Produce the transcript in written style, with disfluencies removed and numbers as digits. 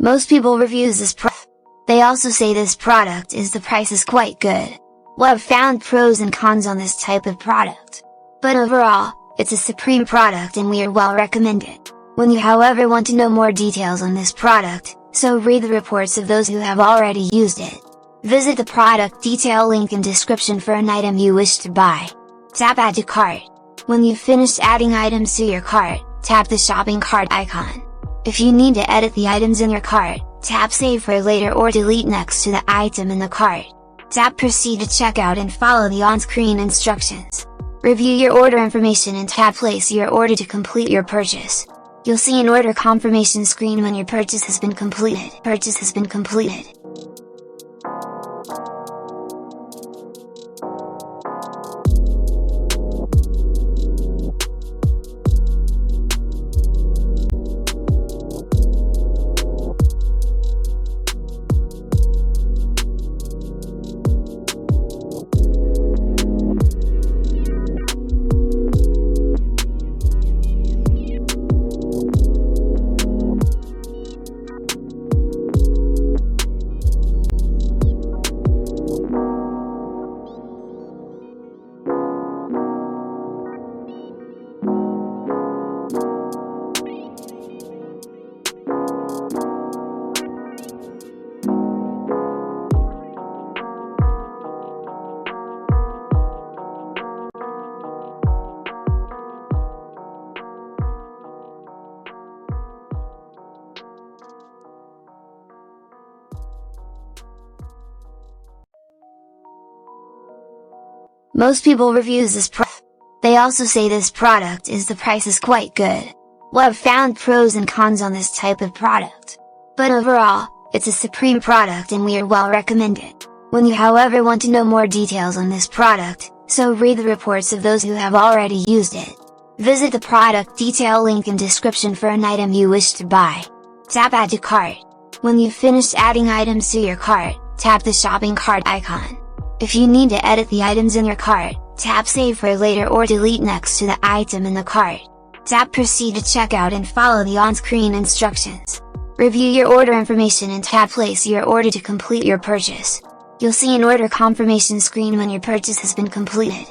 Most people reviews this product. They also say this product is the price is quite good. Well, I've found pros and cons on this type of product. But overall, it's a supreme product and we are well recommend it. When you however want to know more details on this product, so read the reports of those who have already used it. Visit the product detail link in description for an item you wish to buy. Tap add to cart. When you've finished adding items to your cart, tap the shopping cart icon. If you need to edit the items in your cart, tap save for later or delete next to the item in the cart. Tap proceed to checkout and follow the on-screen instructions. Review your order information and tap place your order to complete your purchase. You'll see an order confirmation screen when your purchase has been completed. Most people reviews this product. They also say this product is the price is quite good. Well, I've found pros and cons on this type of product. But overall, it's a supreme product and we are well recommend it. When you however want to know more details on this product, so read the reports of those who have already used it. Visit the product detail link in description for an item you wish to buy. Tap add to cart. When you've finished adding items to your cart, tap the shopping cart icon. If you need to edit the items in your cart, tap save for later or delete next to the item in the cart. Tap proceed to checkout and follow the on-screen instructions. Review your order information and tap place your order to complete your purchase. You'll see an order confirmation screen when your purchase has been completed.